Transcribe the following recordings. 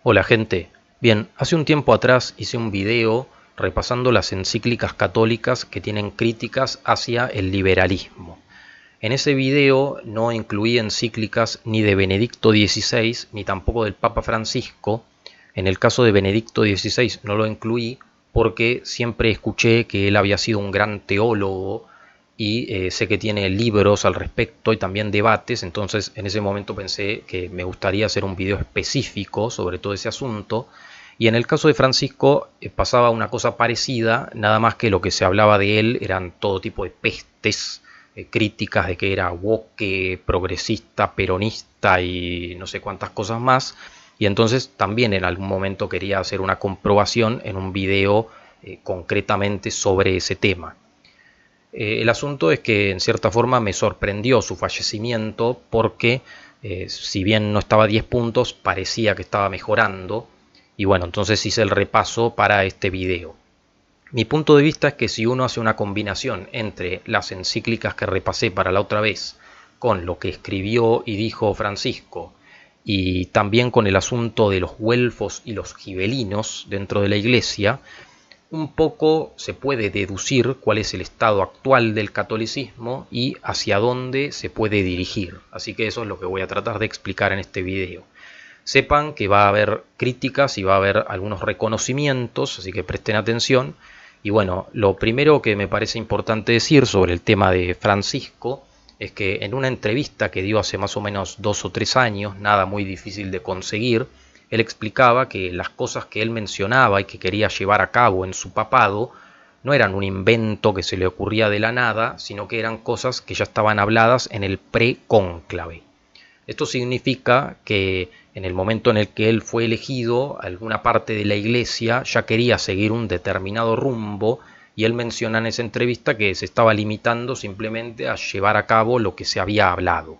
Hola gente, bien, hace un tiempo atrás hice un video repasando las encíclicas católicas que tienen críticas hacia el liberalismo. En ese video no incluí encíclicas ni de Benedicto XVI ni tampoco del Papa Francisco. En el caso de Benedicto XVI no lo incluí porque siempre escuché que él había sido un gran teólogo y sé que tiene libros al respecto y también debates, entonces en ese momento pensé que me gustaría hacer un video específico sobre todo ese asunto. Y en el caso de Francisco pasaba una cosa parecida, nada más que lo que se hablaba de él eran todo tipo de pestes, críticas de que era woke, progresista, peronista y no sé cuántas cosas más. Y entonces también en algún momento quería hacer una comprobación en un video concretamente sobre ese tema. El asunto es que en cierta forma me sorprendió su fallecimiento porque si bien no estaba a 10 puntos, parecía que estaba mejorando. Y bueno, entonces hice el repaso para este video. Mi punto de vista es que si uno hace una combinación entre las encíclicas que repasé para la otra vez, con lo que escribió y dijo Francisco, y también con el asunto de los güelfos y los gibelinos dentro de la iglesia, un poco se puede deducir cuál es el estado actual del catolicismo y hacia dónde se puede dirigir. Así que eso es lo que voy a tratar de explicar en este video. Sepan que va a haber críticas y va a haber algunos reconocimientos, así que presten atención. Y bueno, lo primero que me parece importante decir sobre el tema de Francisco es que en una entrevista que dio hace más o menos 2 o 3 años, nada muy difícil de conseguir, él explicaba que las cosas que él mencionaba y que quería llevar a cabo en su papado no eran un invento que se le ocurría de la nada, sino que eran cosas que ya estaban habladas en el precónclave. Esto significa que en el momento en el que él fue elegido, alguna parte de la iglesia ya quería seguir un determinado rumbo y él menciona en esa entrevista que se estaba limitando simplemente a llevar a cabo lo que se había hablado.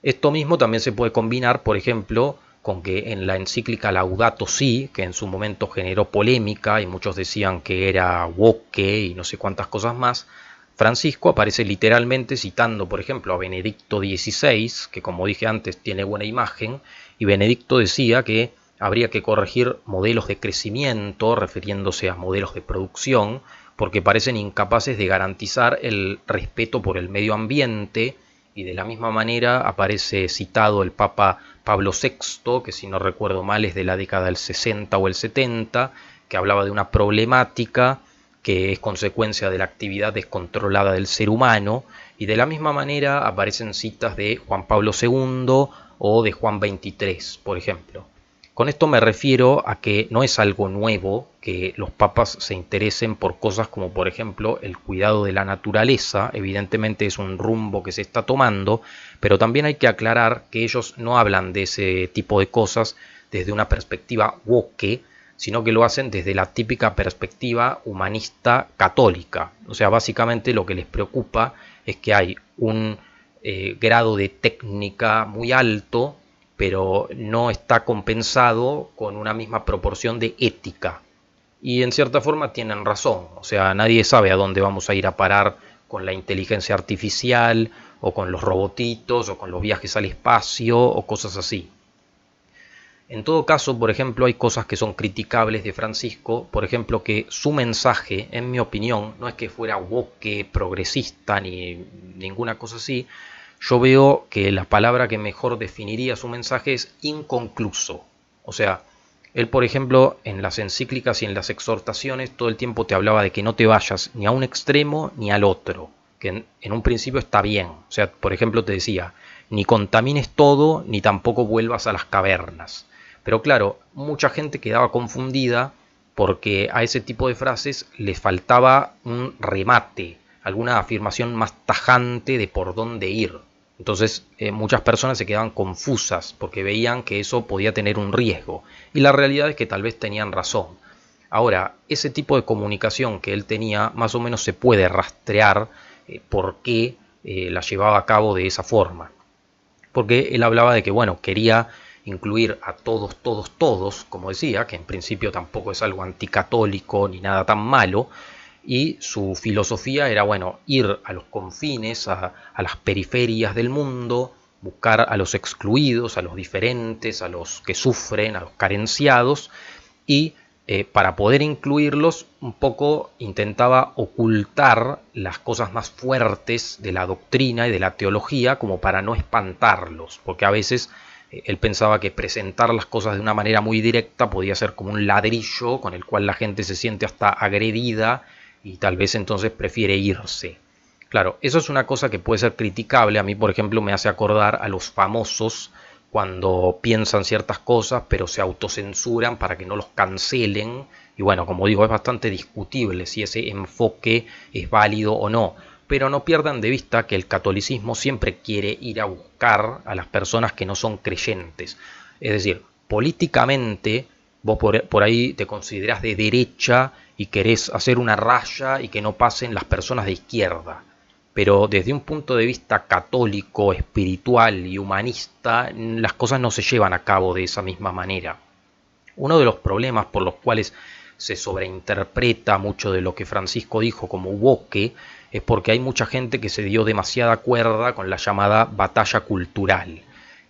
Esto mismo también se puede combinar, por ejemplo, con que en la encíclica Laudato Si, que en su momento generó polémica y muchos decían que era woke y no sé cuántas cosas más, Francisco aparece literalmente citando, por ejemplo, a Benedicto XVI, que como dije antes tiene buena imagen, y Benedicto decía que habría que corregir modelos de crecimiento, refiriéndose a modelos de producción, porque parecen incapaces de garantizar el respeto por el medio ambiente, y de la misma manera aparece citado el Papa Pablo VI, que si no recuerdo mal es de la década del 60 o el 70, que hablaba de una problemática que es consecuencia de la actividad descontrolada del ser humano, y de la misma manera aparecen citas de Juan Pablo II o de Juan XXIII, por ejemplo. Con esto me refiero a que no es algo nuevo que los papas se interesen por cosas como por ejemplo el cuidado de la naturaleza, evidentemente es un rumbo que se está tomando, pero también hay que aclarar que ellos no hablan de ese tipo de cosas desde una perspectiva woke, sino que lo hacen desde la típica perspectiva humanista católica. O sea, básicamente lo que les preocupa es que hay un grado de técnica muy alto, pero no está compensado con una misma proporción de ética. Y en cierta forma tienen razón, o sea, nadie sabe a dónde vamos a ir a parar con la inteligencia artificial, o con los robotitos, o con los viajes al espacio, o cosas así. En todo caso, por ejemplo, hay cosas que son criticables de Francisco, por ejemplo, que su mensaje, en mi opinión, no es que fuera woke, progresista, ni ninguna cosa así. Yo veo que la palabra que mejor definiría su mensaje es inconcluso. O sea, él, por ejemplo, en las encíclicas y en las exhortaciones, todo el tiempo te hablaba de que no te vayas ni a un extremo ni al otro, que en un principio está bien. O sea, por ejemplo, te decía, ni contamines todo, ni tampoco vuelvas a las cavernas. Pero claro, mucha gente quedaba confundida porque a ese tipo de frases les faltaba un remate, alguna afirmación más tajante de por dónde ir. Entonces muchas personas se quedaban confusas porque veían que eso podía tener un riesgo. Y la realidad es que tal vez tenían razón. Ahora, ese tipo de comunicación que él tenía más o menos se puede rastrear por qué la llevaba a cabo de esa forma. Porque él hablaba de que, bueno, quería incluir a todos, todos, todos, como decía, que en principio tampoco es algo anticatólico ni nada tan malo, y su filosofía era, bueno, ir a los confines, a las periferias del mundo, buscar a los excluidos, a los diferentes, a los que sufren, a los carenciados, y para poder incluirlos un poco intentaba ocultar las cosas más fuertes de la doctrina y de la teología como para no espantarlos, porque a veces él pensaba que presentar las cosas de una manera muy directa podía ser como un ladrillo con el cual la gente se siente hasta agredida y tal vez entonces prefiere irse. Claro, eso es una cosa que puede ser criticable. A mí, por ejemplo, me hace acordar a los famosos cuando piensan ciertas cosas, pero se autocensuran para que no los cancelen. Y bueno, como digo, es bastante discutible si ese enfoque es válido o no. Pero no pierdan de vista que el catolicismo siempre quiere ir a buscar a las personas que no son creyentes. Es decir, políticamente vos por ahí te considerás de derecha y querés hacer una raya y que no pasen las personas de izquierda. Pero desde un punto de vista católico, espiritual y humanista, las cosas no se llevan a cabo de esa misma manera. Uno de los problemas por los cuales se sobreinterpreta mucho de lo que Francisco dijo como uboque es porque hay mucha gente que se dio demasiada cuerda con la llamada batalla cultural.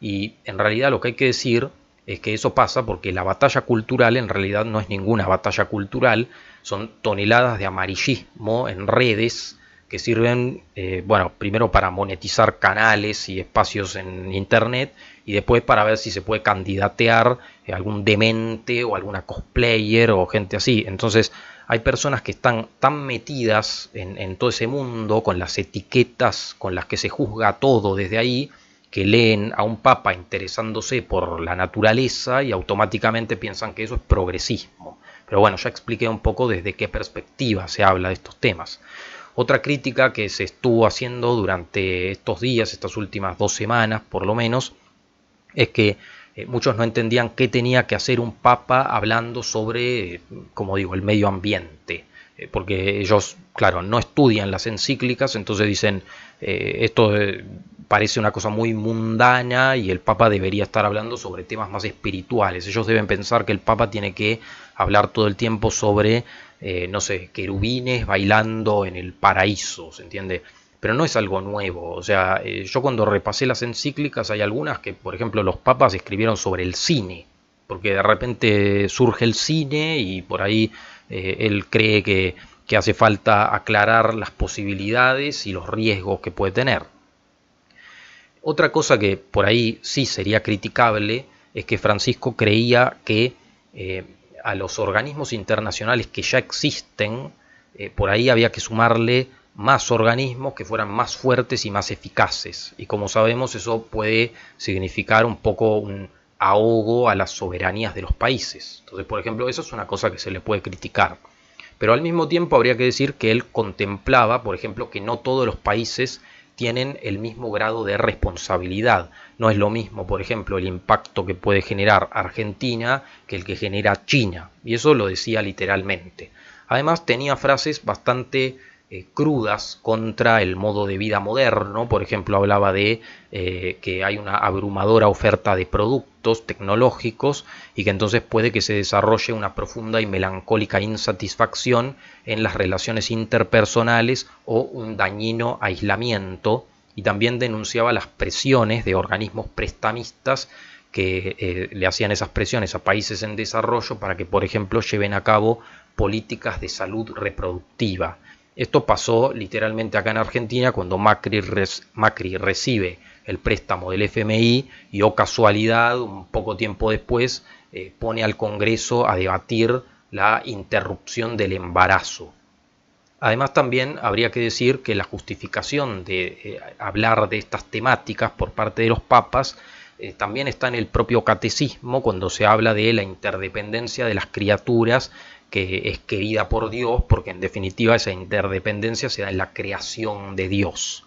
Y en realidad lo que hay que decir es que eso pasa porque la batalla cultural en realidad no es ninguna batalla cultural, son toneladas de amarillismo en redes que sirven, bueno, primero para monetizar canales y espacios en internet y después para ver si se puede candidatear algún demente o alguna cosplayer o gente así. Entonces hay personas que están tan metidas en todo ese mundo con las etiquetas con las que se juzga todo desde ahí, que leen a un papa interesándose por la naturaleza y automáticamente piensan que eso es progresismo. Pero bueno, ya expliqué un poco desde qué perspectiva se habla de estos temas. Otra crítica que se estuvo haciendo durante estos días, estas últimas 2 semanas por lo menos, es que muchos no entendían qué tenía que hacer un papa hablando sobre, como digo, el medio ambiente. Porque ellos, claro, no estudian las encíclicas, entonces dicen, esto parece una cosa muy mundana y el papa debería estar hablando sobre temas más espirituales. Ellos deben pensar que el papa tiene que hablar todo el tiempo sobre no sé, querubines bailando en el paraíso, ¿se entiende? Pero no es algo nuevo, o sea, yo cuando repasé las encíclicas hay algunas que, por ejemplo, los papas escribieron sobre el cine, porque de repente surge el cine y por ahí él cree que hace falta aclarar las posibilidades y los riesgos que puede tener. Otra cosa que por ahí sí sería criticable es que Francisco creía que a los organismos internacionales que ya existen, por ahí había que sumarle más organismos que fueran más fuertes y más eficaces. Y como sabemos, eso puede significar un poco un ahogo a las soberanías de los países. Entonces, por ejemplo, eso es una cosa que se le puede criticar. Pero al mismo tiempo habría que decir que él contemplaba, por ejemplo, que no todos los países tienen el mismo grado de responsabilidad. No es lo mismo, por ejemplo, el impacto que puede generar Argentina que el que genera China. Y eso lo decía literalmente. Además tenía frases bastante crudas contra el modo de vida moderno. Por ejemplo, hablaba de que hay una abrumadora oferta de productos tecnológicos y que entonces puede que se desarrolle una profunda y melancólica insatisfacción en las relaciones interpersonales o un dañino aislamiento, y también denunciaba las presiones de organismos prestamistas que le hacían esas presiones a países en desarrollo para que, por ejemplo, lleven a cabo políticas de salud reproductiva. Esto pasó literalmente acá en Argentina cuando Macri recibe el préstamo del FMI y, oh casualidad, un poco tiempo después pone al Congreso a debatir la interrupción del embarazo. Además, también habría que decir que la justificación de hablar de estas temáticas por parte de los papas también está en el propio catecismo cuando se habla de la interdependencia de las criaturas que es querida por Dios, porque en definitiva esa interdependencia se da en la creación de Dios.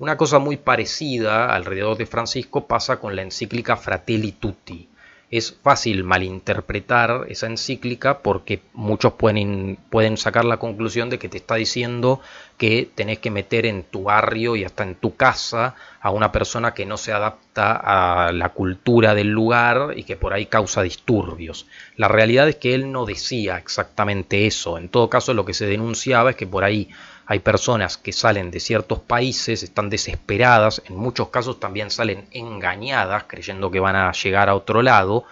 Una cosa muy parecida alrededor de Francisco pasa con la encíclica Fratelli Tutti. Es fácil malinterpretar esa encíclica porque muchos pueden sacar la conclusión de que te está diciendo que tenés que meter en tu barrio y hasta en tu casa a una persona que no se adapta a la cultura del lugar y que por ahí causa disturbios. La realidad es que él no decía exactamente eso. En todo caso, lo que se denunciaba es que por ahí hay personas que salen de ciertos países, están desesperadas, en muchos casos también salen engañadas, creyendo que van a llegar a otro lado,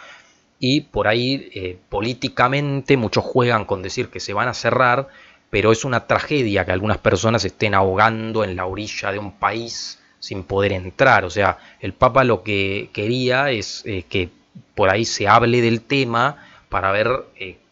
y por ahí políticamente muchos juegan con decir que se van a cerrar, pero es una tragedia que algunas personas estén ahogando en la orilla de un país sin poder entrar. O sea, el Papa lo que quería es que por ahí se hable del tema para ver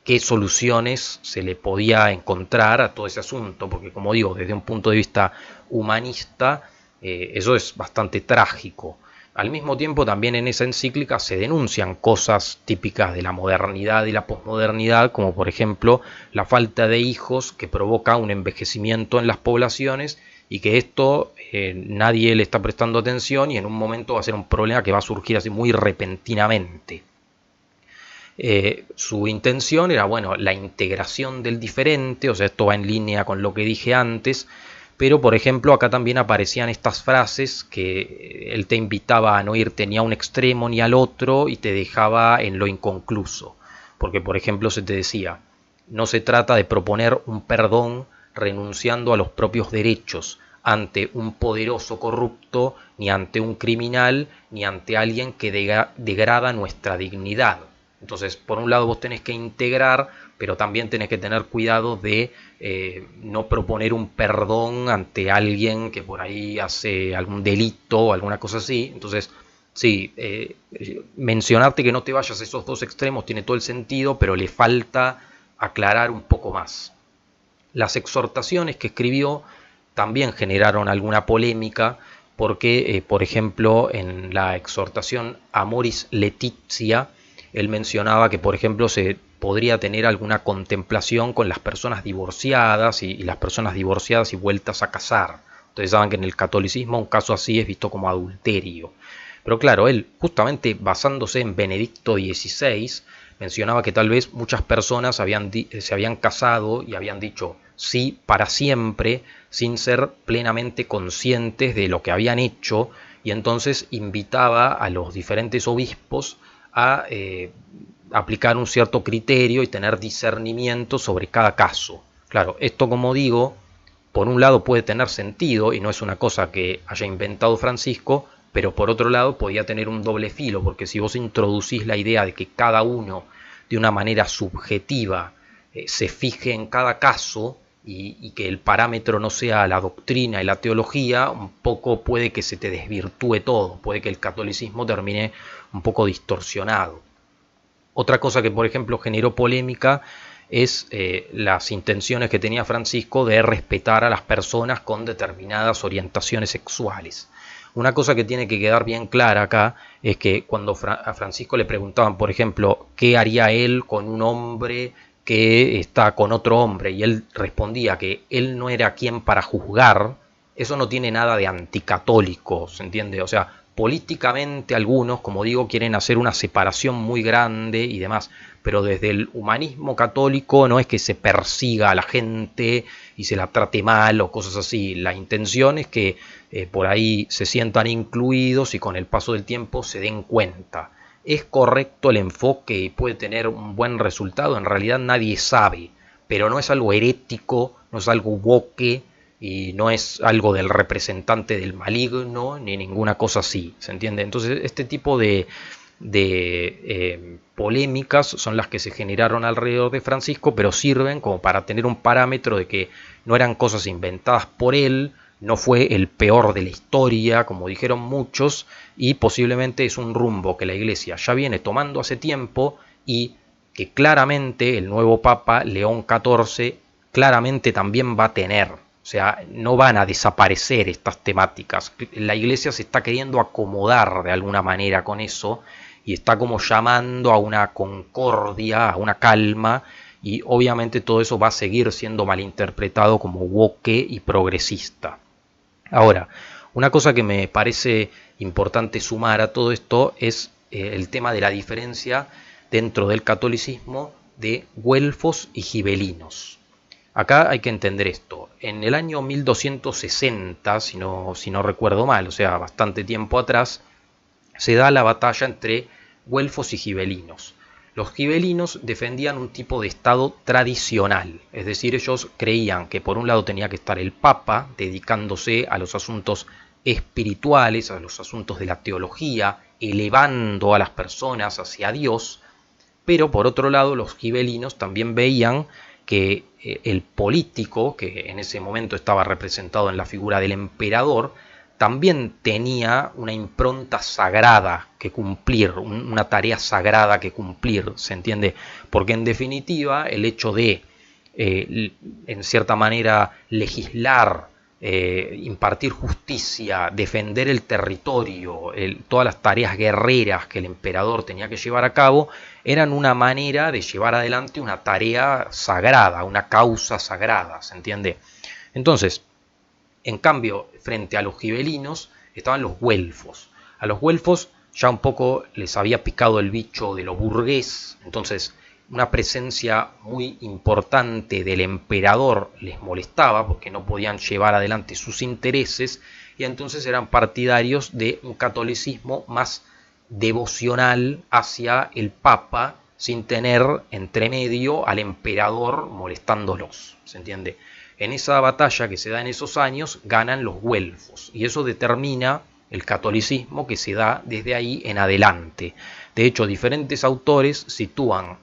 qué soluciones se le podía encontrar a todo ese asunto, porque como digo, desde un punto de vista humanista, eso es bastante trágico. Al mismo tiempo, también en esa encíclica se denuncian cosas típicas de la modernidad y la posmodernidad, como por ejemplo la falta de hijos que provoca un envejecimiento en las poblaciones y que esto nadie le está prestando atención y en un momento va a ser un problema que va a surgir así muy repentinamente. Su intención era, bueno, la integración del diferente, o sea, esto va en línea con lo que dije antes, pero por ejemplo acá también aparecían estas frases que él te invitaba a no irte ni a un extremo ni al otro y te dejaba en lo inconcluso, porque por ejemplo se te decía, no se trata de proponer un perdón renunciando a los propios derechos ante un poderoso corrupto, ni ante un criminal, ni ante alguien que degrada nuestra dignidad. Entonces, por un lado vos tenés que integrar, pero también tenés que tener cuidado de no proponer un perdón ante alguien que por ahí hace algún delito o alguna cosa así. Entonces, sí, mencionarte que no te vayas a esos dos extremos tiene todo el sentido, pero le falta aclarar un poco más. Las exhortaciones que escribió también generaron alguna polémica, porque, por ejemplo, en la exhortación Amoris Laetitia, él mencionaba que, por ejemplo, se podría tener alguna contemplación con las personas divorciadas y las personas divorciadas y vueltas a casar. Ustedes saben que en el catolicismo un caso así es visto como adulterio. Pero claro, él, justamente basándose en Benedicto XVI, mencionaba que tal vez muchas personas se habían casado y habían dicho sí para siempre sin ser plenamente conscientes de lo que habían hecho, y entonces invitaba a los diferentes obispos a aplicar un cierto criterio y tener discernimiento sobre cada caso. Claro, esto, como digo, por un lado puede tener sentido y no es una cosa que haya inventado Francisco, pero por otro lado podía tener un doble filo, porque si vos introducís la idea de que cada uno de una manera subjetiva se fije en cada caso y que el parámetro no sea la doctrina y la teología, un poco puede que se te desvirtúe todo, puede que el catolicismo termine un poco distorsionado. Otra cosa que, por ejemplo, generó polémica es las intenciones que tenía Francisco de respetar a las personas con determinadas orientaciones sexuales. Una cosa que tiene que quedar bien clara acá es que cuando a Francisco le preguntaban, por ejemplo, qué haría él con un hombre que está con otro hombre, y él respondía que él no era quien para juzgar, eso no tiene nada de anticatólico, ¿se entiende? O sea, políticamente algunos, como digo, quieren hacer una separación muy grande y demás, pero desde el humanismo católico no es que se persiga a la gente y se la trate mal o cosas así. La intención es que por ahí se sientan incluidos y con el paso del tiempo se den cuenta. ¿Es correcto el enfoque y puede tener un buen resultado? En realidad nadie sabe, pero no es algo herético, no es algo woke y no es algo del representante del maligno ni ninguna cosa así, ¿se entiende? Entonces este tipo de polémicas son las que se generaron alrededor de Francisco, pero sirven como para tener un parámetro de que no eran cosas inventadas por él, no fue el peor de la historia, como dijeron muchos, y posiblemente es un rumbo que la Iglesia ya viene tomando hace tiempo y que claramente el nuevo Papa, León XIV, claramente también va a tener. O sea, no van a desaparecer estas temáticas. La Iglesia se está queriendo acomodar de alguna manera con eso y está como llamando a una concordia, a una calma, y obviamente todo eso va a seguir siendo malinterpretado como woke y progresista. Ahora, una cosa que me parece importante sumar a todo esto es el tema de la diferencia dentro del catolicismo de güelfos y gibelinos. Acá hay que entender esto. En el año 1260, si no recuerdo mal, o sea, bastante tiempo atrás, se da la batalla entre güelfos y gibelinos. Los gibelinos defendían un tipo de Estado tradicional, es decir, ellos creían que por un lado tenía que estar el Papa dedicándose a los asuntos espirituales, a los asuntos de la teología, elevando a las personas hacia Dios, pero por otro lado los gibelinos también veían que el político, que en ese momento estaba representado en la figura del emperador, también tenía una impronta sagrada que cumplir, una tarea sagrada que cumplir, ¿se entiende? Porque en definitiva el hecho de, en cierta manera, legislar, impartir justicia, defender el territorio, todas las tareas guerreras que el emperador tenía que llevar a cabo, eran una manera de llevar adelante una tarea sagrada, una causa sagrada, ¿se entiende? Entonces, en cambio, frente a los gibelinos estaban los güelfos. A los güelfos ya un poco les había picado el bicho de lo burgués, entonces una presencia muy importante del emperador les molestaba porque no podían llevar adelante sus intereses y entonces eran partidarios de un catolicismo más devocional hacia el Papa sin tener entre medio al emperador molestándolos, ¿se entiende? En esa batalla que se da en esos años ganan los güelfos y eso determina el catolicismo que se da desde ahí en adelante. De hecho, diferentes autores sitúan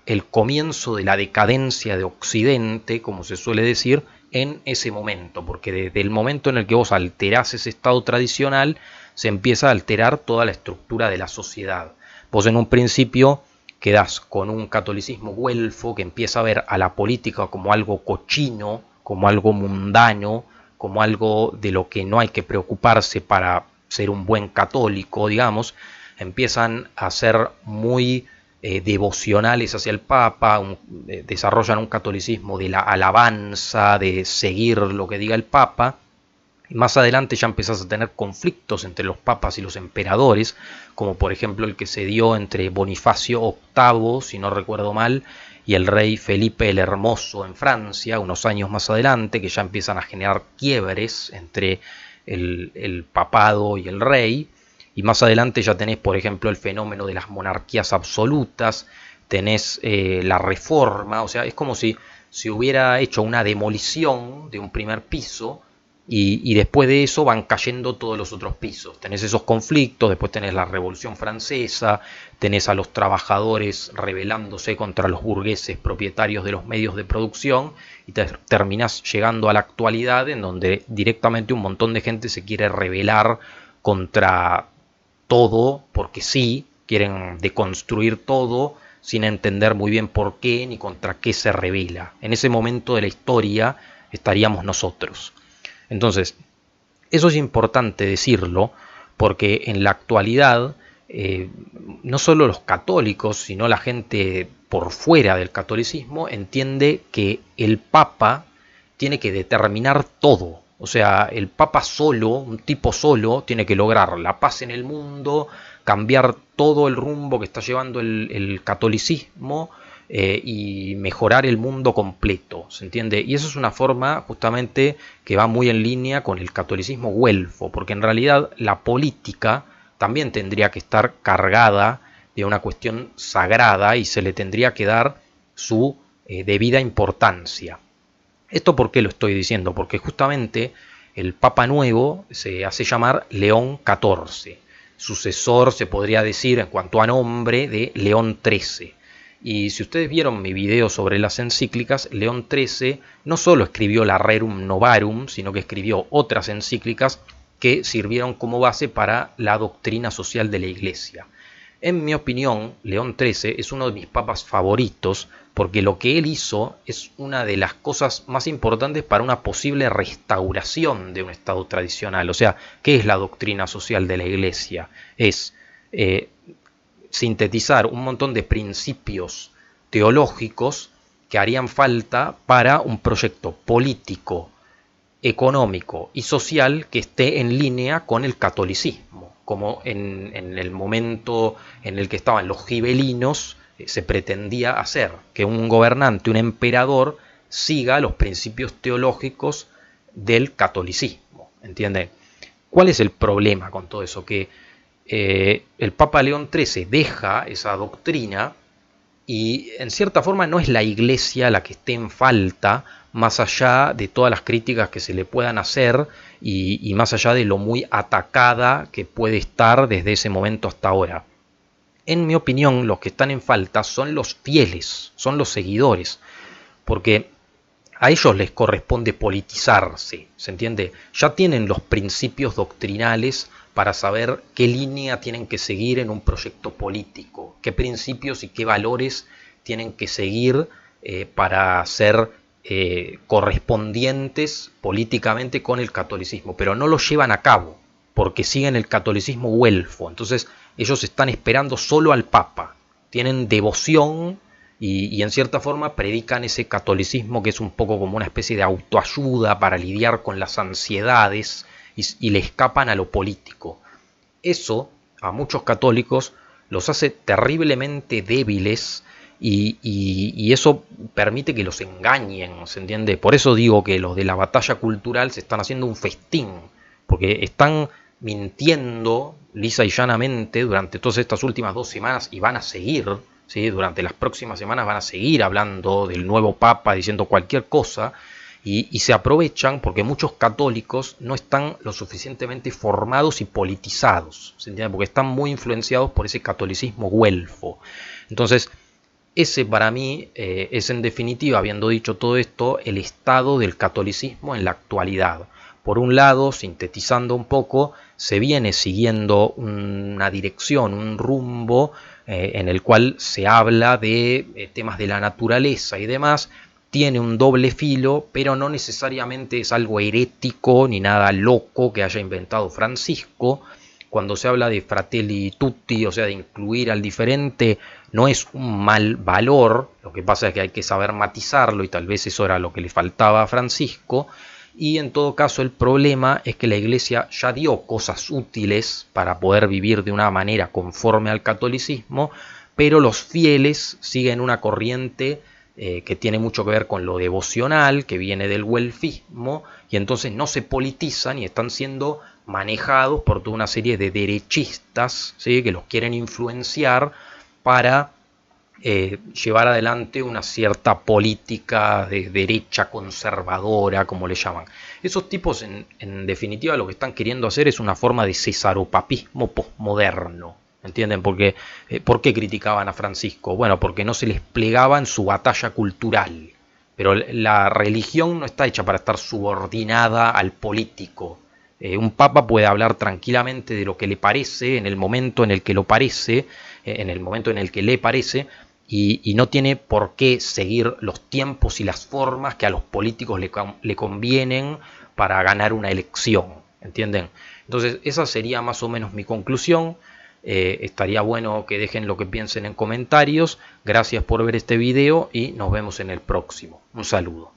el comienzo de la decadencia de Occidente, como se suele decir, en ese momento, porque desde el momento en el que vos alterás ese estado tradicional, se empieza a alterar toda la estructura de la sociedad. Vos en un principio quedás con un catolicismo güelfo que empieza a ver a la política como algo cochino, como algo mundano, como algo de lo que no hay que preocuparse para ser un buen católico, digamos. Empiezan a ser muy devocionales hacia el Papa, desarrollan un catolicismo de la alabanza, de seguir lo que diga el Papa. Y más adelante ya empezás a tener conflictos entre los papas y los emperadores, como por ejemplo el que se dio entre Bonifacio VIII, si no recuerdo mal, y el rey Felipe el Hermoso en Francia, unos años más adelante, que ya empiezan a generar quiebres entre el papado y el rey. Y más adelante ya tenés, por ejemplo, el fenómeno de las monarquías absolutas, tenés la reforma, o sea, es como si se hubiera hecho una demolición de un primer piso y después de eso van cayendo todos los otros pisos. Tenés esos conflictos, después tenés la Revolución Francesa, tenés a los trabajadores rebelándose contra los burgueses propietarios de los medios de producción y terminás llegando a la actualidad en donde directamente un montón de gente se quiere rebelar contra todo, porque sí, quieren deconstruir todo sin entender muy bien por qué ni contra qué se rebela. En ese momento de la historia estaríamos nosotros. Entonces, eso es importante decirlo porque en la actualidad no solo los católicos, sino la gente por fuera del catolicismo entiende que el Papa tiene que determinar todo. O sea, el Papa solo, un tipo solo, tiene que lograr la paz en el mundo, cambiar todo el rumbo que está llevando el catolicismo y mejorar el mundo completo, ¿se entiende? Y eso es una forma justamente que va muy en línea con el catolicismo güelfo, porque en realidad la política también tendría que estar cargada de una cuestión sagrada y se le tendría que dar su debida importancia. ¿Esto por qué lo estoy diciendo? Porque justamente el Papa nuevo se hace llamar León XIV, sucesor, se podría decir, en cuanto a nombre, de León XIII. Y si ustedes vieron mi video sobre las encíclicas, León XIII no solo escribió la Rerum Novarum, sino que escribió otras encíclicas que sirvieron como base para la doctrina social de la Iglesia. En mi opinión, León XIII es uno de mis papas favoritos porque lo que él hizo es una de las cosas más importantes para una posible restauración de un Estado tradicional. O sea, ¿qué es la doctrina social de la Iglesia? Es sintetizar un montón de principios teológicos que harían falta para un proyecto político, económico y social que esté en línea con el catolicismo, como en el momento en el que estaban los gibelinos se pretendía hacer, que un gobernante, un emperador, siga los principios teológicos del catolicismo, ¿entienden? ¿Cuál es el problema con todo eso? Que el Papa León XIII deja esa doctrina Y en cierta forma no es la Iglesia la que esté en falta, más allá de todas las críticas que se le puedan hacer y más allá de lo muy atacada que puede estar desde ese momento hasta ahora. En mi opinión, los que están en falta son los fieles, son los seguidores, porque a ellos les corresponde politizarse, ¿se entiende? Ya tienen los principios doctrinales para saber qué línea tienen que seguir en un proyecto político, qué principios y qué valores tienen que seguir para ser correspondientes políticamente con el catolicismo, pero no lo llevan a cabo porque siguen el catolicismo güelfo. Entonces ellos están esperando solo al Papa, tienen devoción y en cierta forma predican ese catolicismo que es un poco como una especie de autoayuda para lidiar con las ansiedades y le escapan a lo político. Eso a muchos católicos los hace terriblemente débiles y eso permite que los engañen, ¿se entiende? Por eso digo que los de la batalla cultural se están haciendo un festín, porque están mintiendo lisa y llanamente durante todas estas últimas 2 semanas y van a seguir, ¿sí? Durante las próximas semanas van a seguir hablando del nuevo Papa, diciendo cualquier cosa, y se aprovechan porque muchos católicos no están lo suficientemente formados y politizados, ¿se entiende? Porque están muy influenciados por ese catolicismo güelfo. Entonces, ese para mí es en definitiva, habiendo dicho todo esto, el estado del catolicismo en la actualidad. Por un lado, sintetizando un poco, se viene siguiendo una dirección, un rumbo en el cual se habla de temas de la naturaleza y demás. Tiene un doble filo, pero no necesariamente es algo herético ni nada loco que haya inventado Francisco. Cuando se habla de fratelli tutti, o sea, de incluir al diferente, no es un mal valor. Lo que pasa es que hay que saber matizarlo y tal vez eso era lo que le faltaba a Francisco. Y en todo caso el problema es que la Iglesia ya dio cosas útiles para poder vivir de una manera conforme al catolicismo, pero los fieles siguen una corriente que tiene mucho que ver con lo devocional, que viene del güelfismo, y entonces no se politizan y están siendo manejados por toda una serie de derechistas, ¿sí? Que los quieren influenciar para llevar adelante una cierta política de derecha conservadora, como le llaman. Esos tipos, en definitiva, lo que están queriendo hacer es una forma de cesaropapismo posmoderno. ¿Entienden? Porque, ¿por qué criticaban a Francisco? Bueno, porque no se les plegaba en su batalla cultural. Pero la religión no está hecha para estar subordinada al político. Un papa puede hablar tranquilamente de lo que le parece, en el momento en el que lo parece, en el momento en el que le parece, y no tiene por qué seguir los tiempos y las formas que a los políticos le convienen para ganar una elección. ¿Entienden? Entonces, esa sería más o menos mi conclusión. Estaría bueno que dejen lo que piensen en comentarios. Gracias por ver este video y nos vemos en el próximo. Un saludo.